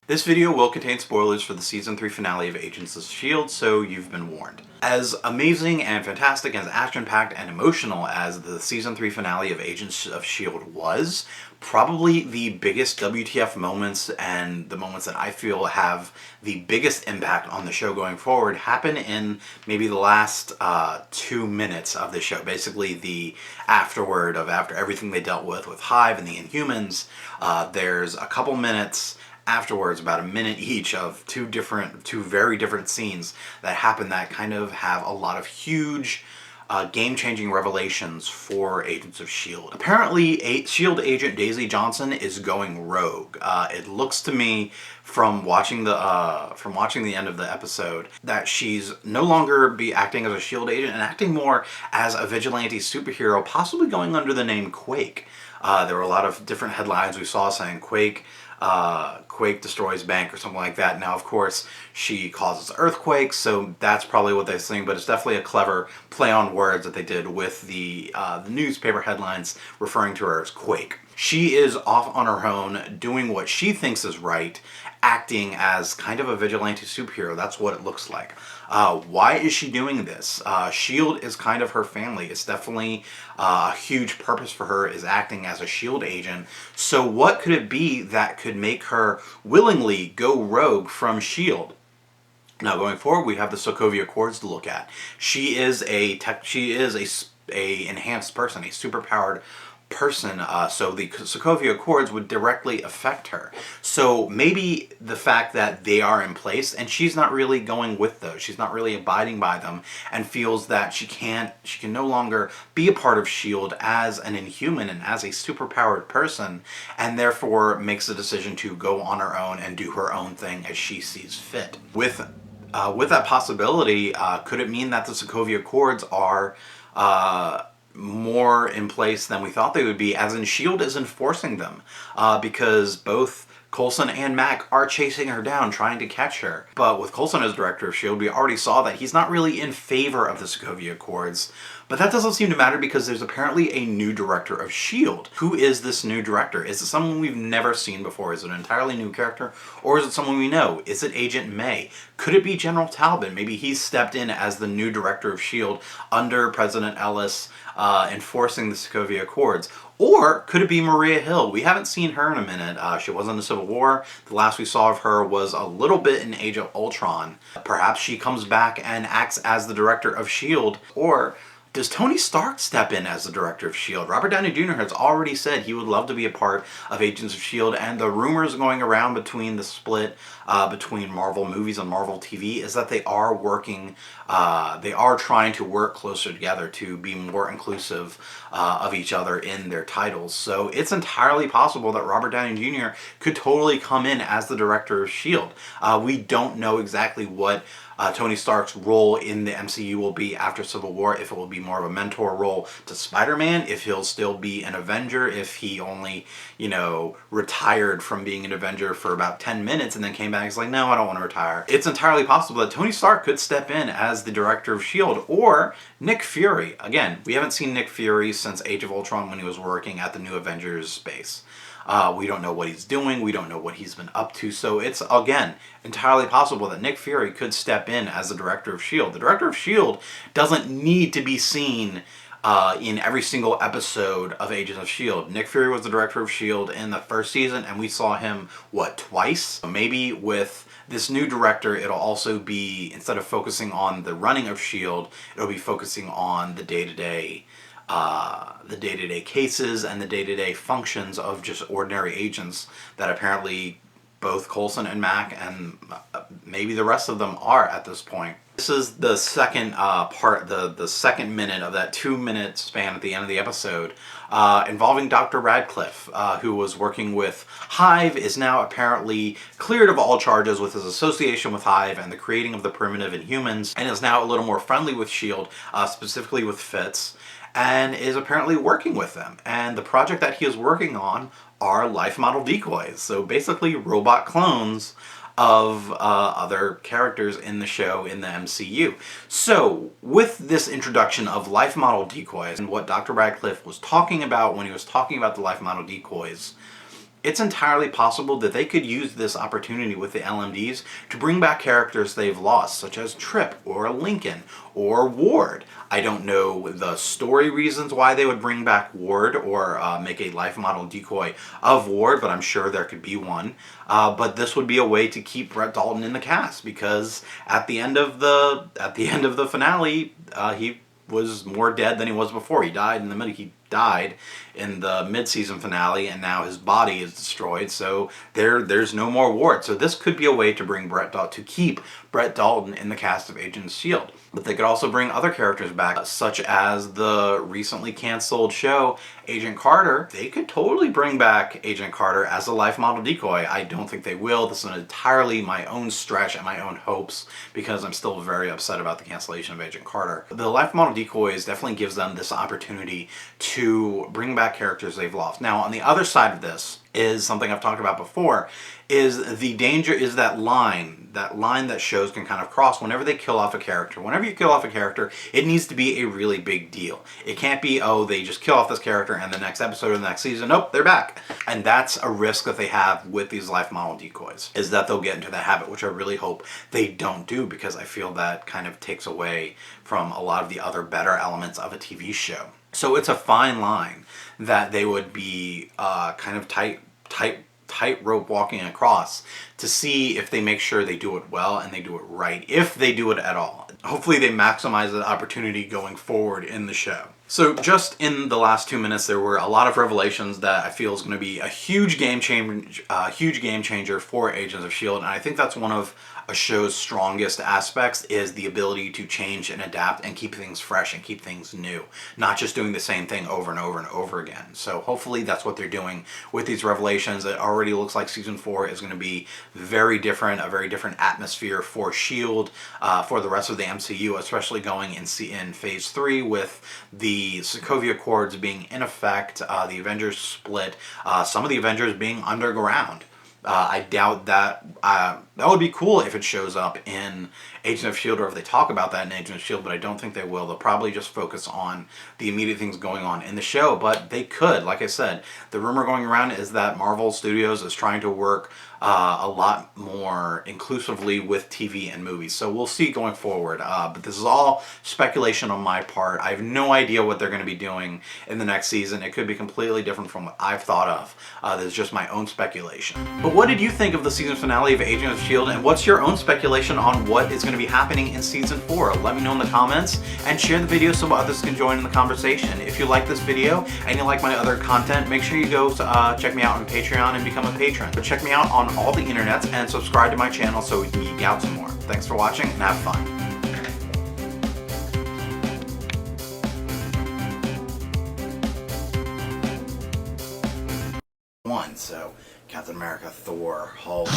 This video will contain spoilers for the Season 3 finale of Agents of S.H.I.E.L.D., so you've been warned. As amazing and fantastic, as action-packed and emotional as the Season 3 finale of Agents of S.H.I.E.L.D. was, probably the biggest WTF moments and the moments that I feel have the biggest impact on the show going forward happen in maybe the last 2 minutes of the show. Basically the afterword of after everything they dealt with Hive and the Inhumans. There's a couple minutes afterwards, about a minute each, of two very different scenes that happen that kind of have a lot of huge game-changing revelations for Agents of S.H.I.E.L.D. Apparently, S.H.I.E.L.D. agent Daisy Johnson is going rogue. It looks to me, from watching the end of the episode, that she's no longer be acting as a S.H.I.E.L.D. agent and acting more as a vigilante superhero, possibly going under the name Quake. There were a lot of different headlines we saw saying Quake destroys bank or something like that. Now, of course, she causes earthquakes, so that's probably what they're saying, but it's definitely a clever play on words that they did with the newspaper headlines referring to her as Quake. She is off on her own, doing what she thinks is right, acting as kind of a vigilante superhero. That's what it looks like. Why is she doing this? S.H.I.E.L.D. is kind of her family. It's definitely a huge purpose for her, is acting as a S.H.I.E.L.D. agent. So what could it be that could make her willingly go rogue from S.H.I.E.L.D.? Now, going forward, we have the Sokovia Accords to look at. She is a enhanced person, a superpowered person, so the Sokovia Accords would directly affect her. So maybe the fact that they are in place and she's not really going with those, she's not really abiding by them, and feels that she can no longer be a part of S.H.I.E.L.D. as an Inhuman and as a superpowered person, and therefore makes the decision to go on her own and do her own thing as she sees fit. With that possibility, could it mean that the Sokovia Accords are more in place than we thought they would be, as in S.H.I.E.L.D. is enforcing them, because both Coulson and Mac are chasing her down, trying to catch her. But with Coulson as director of S.H.I.E.L.D., we already saw that he's not really in favor of the Sokovia Accords. But that doesn't seem to matter, because there's apparently a new director of S.H.I.E.L.D. Who is this new director? Is it someone we've never seen before? Is it an entirely new character? Or is it someone we know? Is it Agent May? Could it be General Talbot? Maybe he's stepped in as the new director of S.H.I.E.L.D. under President Ellis, enforcing the Sokovia Accords. Or could it be Maria Hill? We haven't seen her in a minute. She was in the Civil War. The last we saw of her was a little bit in Age of Ultron. Perhaps she comes back and acts as the director of S.H.I.E.L.D. Or does Tony Stark step in as the director of S.H.I.E.L.D.? Robert Downey Jr. has already said he would love to be a part of Agents of S.H.I.E.L.D., and the rumors going around between the split between Marvel movies and Marvel TV is that they are working, they are trying to work closer together to be more inclusive of each other in their titles. So it's entirely possible that Robert Downey Jr. could totally come in as the director of S.H.I.E.L.D. We don't know exactly what Tony Stark's role in the MCU will be after Civil War, if it will be more of a mentor role to Spider-Man, if he'll still be an Avenger, if he only, retired from being an Avenger for about 10 minutes and then came back and was like, no, I don't want to retire. It's entirely possible that Tony Stark could step in as the director of S.H.I.E.L.D. or Nick Fury. Again, we haven't seen Nick Fury since Age of Ultron when he was working at the New Avengers space. We don't know what he's doing. We don't know what he's been up to. So it's, again, entirely possible that Nick Fury could step in as the director of S.H.I.E.L.D. The director of S.H.I.E.L.D. doesn't need to be seen in every single episode of Agents of S.H.I.E.L.D. Nick Fury was the director of S.H.I.E.L.D. in the first season, and we saw him, twice? Maybe with this new director, it'll also be, instead of focusing on the running of S.H.I.E.L.D., it'll be focusing on the day-to-day cases and the day-to-day functions of just ordinary agents that apparently both Coulson and Mac and maybe the rest of them are at this point. This is the second part, the second minute of that 2-minute span at the end of the episode, involving Dr. Radcliffe, who was working with Hive, is now apparently cleared of all charges with his association with Hive and the creating of the primitive Inhumans, and is now a little more friendly with S.H.I.E.L.D., specifically with Fitz, and is apparently working with them. And the project that he is working on are life model decoys, so basically robot clones of other characters in the show in the MCU. So, with this introduction of life model decoys and what Dr. Radcliffe was talking about when he was talking about the life model decoys, it's entirely possible that they could use this opportunity with the LMDs to bring back characters they've lost, such as Trip or Lincoln or Ward. I don't know the story reasons why they would bring back Ward or make a life model decoy of Ward, but I'm sure there could be one. But this would be a way to keep Brett Dalton in the cast, because at the end of the finale, he was more dead than he was before. He died in the mid-season finale, and now his body is destroyed, so there's no more Ward. So this could be a way to bring to keep Brett Dalton in the cast of Agents of S.H.I.E.L.D. But they could also bring other characters back, such as the recently canceled show Agent Carter. They could totally bring back Agent Carter as a life model decoy. I don't think they will. This is entirely my own stretch and my own hopes, because I'm still very upset about the cancellation of Agent Carter. The life model decoys definitely gives them this opportunity to bring back characters they've lost. Now, on the other side of this is something I've talked about before, is the danger, is that line that shows can kind of cross whenever they kill off a character. Whenever you kill off a character, it needs to be a really big deal. It can't be, oh, they just kill off this character and the next episode or the next season, nope, they're back. And that's a risk that they have with these life model decoys, is that they'll get into that habit, which I really hope they don't do, because I feel that kind of takes away from a lot of the other better elements of a TV show. So it's a fine line that they would be kind of tightrope walking across to see if they make sure they do it well and they do it right, if they do it at all. Hopefully they maximize the opportunity going forward in the show. So just in the last 2 minutes, there were a lot of revelations that I feel is going to be a huge game changer for Agents of S.H.I.E.L.D. And I think that's one of a show's strongest aspects, is the ability to change and adapt and keep things fresh and keep things new, not just doing the same thing over and over and over again. So hopefully that's what they're doing with these revelations. It already looks like season 4 is going to be very different, a very different atmosphere for S.H.I.E.L.D. For the rest of the MCU, especially going in phase 3 with the Sokovia Accords being in effect, the Avengers split, some of the Avengers being underground. I doubt that. That would be cool if it shows up in Agents of S.H.I.E.L.D. or if they talk about that in Agents of S.H.I.E.L.D., but I don't think they will. They'll probably just focus on the immediate things going on in the show, but they could. Like I said, the rumor going around is that Marvel Studios is trying to work a lot more inclusively with TV and movies. So we'll see going forward. But this is all speculation on my part. I have no idea what they're going to be doing in the next season. It could be completely different from what I've thought of. This is just my own speculation. But what did you think of the season finale of Agents of S.H.I.E.L.D., and what's your own speculation on what is going to be happening in season 4? Let me know in the comments, and share the video so others can join in the conversation. If you like this video and you like my other content, make sure you go check me out on Patreon and become a patron. But check me out on all the internets and subscribe to my channel so we can geek out some more. Thanks for watching and have fun. So Captain America, Thor, Hulk.